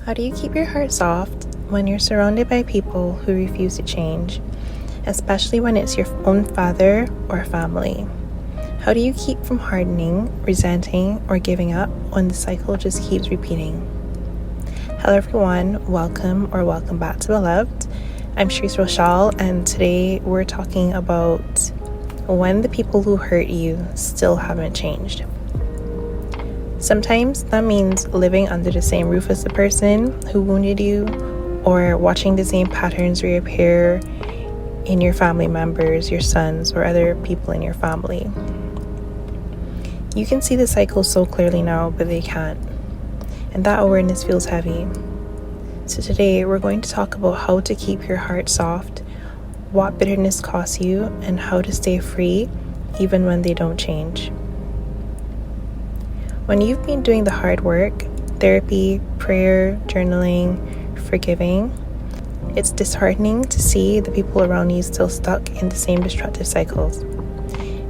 How do you keep your heart soft when you're surrounded by people who refuse to change, especially when it's your own father or family? How do you keep from hardening, resenting, or giving up when the cycle just keeps repeating? Hello everyone, welcome back to Beloved. I'm Sharice Rochelle, and today we're talking about when the people who hurt you still haven't changed. Sometimes that means living under the same roof as the person who wounded you, or watching the same patterns reappear in your family members, your sons, or other people in your family. You can see the cycle so clearly now, but they can't. And that awareness feels heavy. So today we're going to talk about how to keep your heart soft, what bitterness costs you, and how to stay free even when they don't change. When you've been doing the hard work, therapy, prayer, journaling, forgiving, it's disheartening to see the people around you still stuck in the same destructive cycles.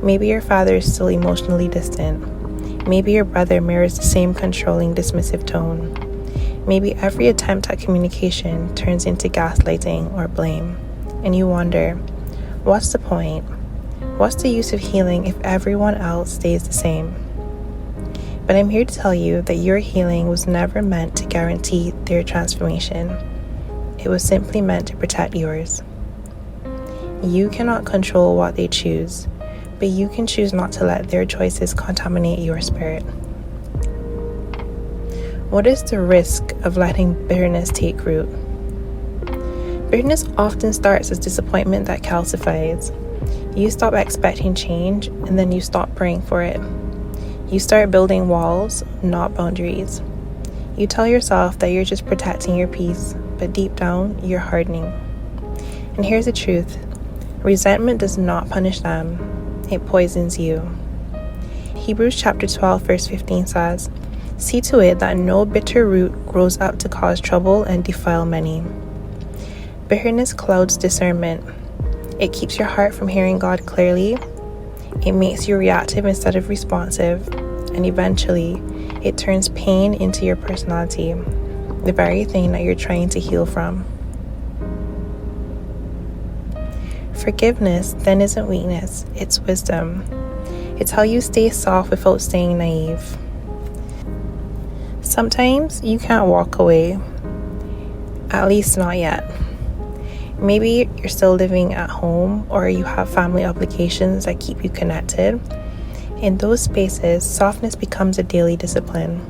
Maybe your father is still emotionally distant. Maybe your brother mirrors the same controlling, dismissive tone. Maybe every attempt at communication turns into gaslighting or blame. And you wonder, what's the point? What's the use of healing if everyone else stays the same? But I'm here to tell you that your healing was never meant to guarantee their transformation. It was simply meant to protect yours. You cannot control what they choose, but you can choose not to let their choices contaminate your spirit. What is the risk of letting bitterness take root? Bitterness often starts as disappointment that calcifies. You stop expecting change, and then you stop praying for it. You start building walls, not boundaries. You tell yourself that you're just protecting your peace, but deep down, you're hardening. And here's the truth. Resentment does not punish them. It poisons you. Hebrews chapter 12, verse 15 says, "See to it that no bitter root grows up to cause trouble and defile many." Bitterness clouds discernment. It keeps your heart from hearing God clearly. It makes you reactive instead of responsive, and eventually, it turns pain into your personality, the very thing that you're trying to heal from. Forgiveness then isn't weakness, it's wisdom. It's how you stay soft without staying naive. Sometimes you can't walk away, at least not yet. Maybe you're still living at home, or you have family obligations that keep you connected. In those spaces, softness becomes a daily discipline.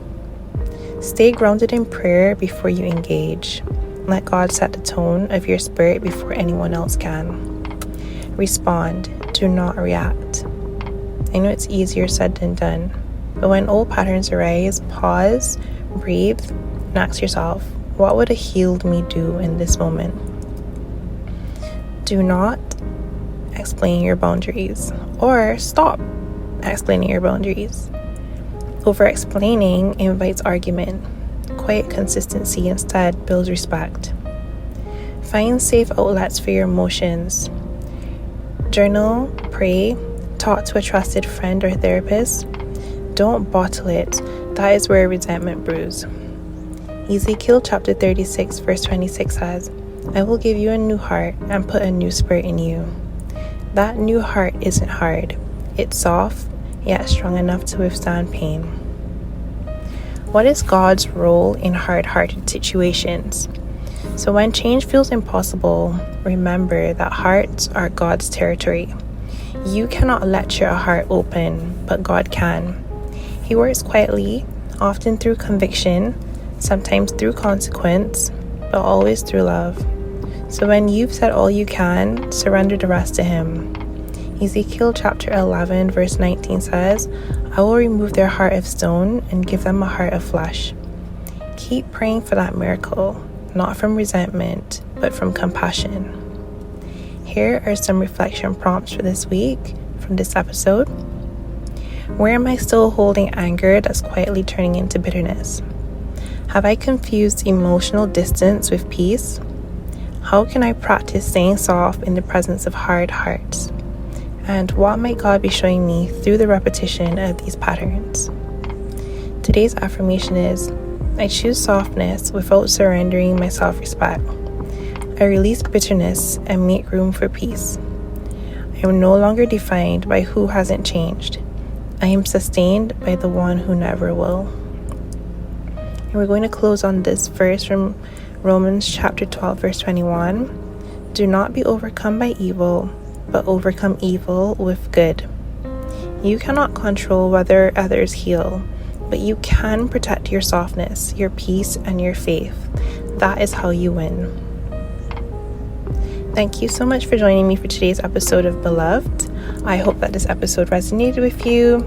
Stay grounded in prayer before you engage. Let God set the tone of your spirit before anyone else can. Respond, do not react. I know it's easier said than done, but when old patterns arise, pause, breathe, and ask yourself, what would a healed me do in this moment? Do not explain your boundaries, or stop explaining your boundaries. Over-explaining invites argument. Quiet consistency instead builds respect. Find safe outlets for your emotions. Journal, pray, talk to a trusted friend or therapist. Don't bottle it. That is where resentment brews. Ezekiel chapter 36 verse 26 says, "I will give you a new heart and put a new spirit in you." That new heart isn't hard. It's soft, yet strong enough to withstand pain. What is God's role in hard-hearted situations? So when change feels impossible, remember that hearts are God's territory. You cannot lecture a heart open, but God can. He works quietly, often through conviction, sometimes through consequence, but always through love. So when you've said all you can, surrender the rest to Him. Ezekiel chapter 11 verse 19 says, "I will remove their heart of stone and give them a heart of flesh." Keep praying for that miracle, not from resentment, but from compassion. Here are some reflection prompts for this week from this episode. Where am I still holding anger that's quietly turning into bitterness? Have I confused emotional distance with peace? How can I practice staying soft in the presence of hard hearts? And what might God be showing me through the repetition of these patterns? Today's affirmation is, I choose softness without surrendering my self-respect. I release bitterness and make room for peace. I am no longer defined by who hasn't changed. I am sustained by the one who never will. And we're going to close on this verse from Romans chapter 12, verse 21. Do not be overcome by evil, but overcome evil with good. You cannot control whether others heal, but you can protect your softness, your peace, and your faith. That is how you win. Thank you so much for joining me for today's episode of Beloved. I hope that this episode resonated with you.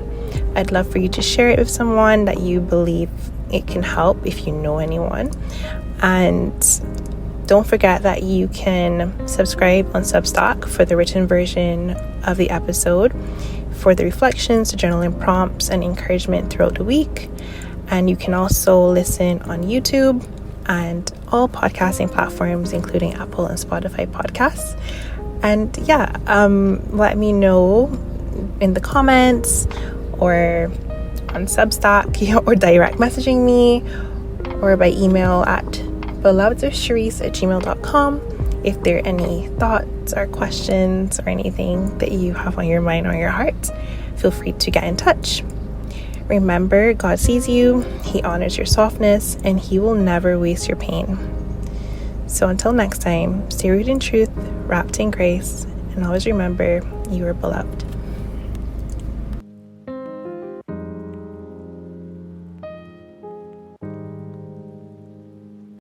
I'd love for you to share it with someone that you believe it can help, if you know anyone. And don't forget that you can subscribe on Substack for the written version of the episode, for the reflections, the journaling prompts, and encouragement throughout the week. And you can also listen on YouTube and all podcasting platforms, including Apple and Spotify podcasts. And let me know in the comments or on Substack, or direct messaging me, or by email at belovedofcherise@gmail.com if there are any thoughts or questions or anything that you have on your mind or your heart. Feel free to get in touch. Remember, God sees you, He honors your softness, and He will never waste your pain. So until next time, stay rooted in truth, wrapped in grace, and always remember, you are beloved.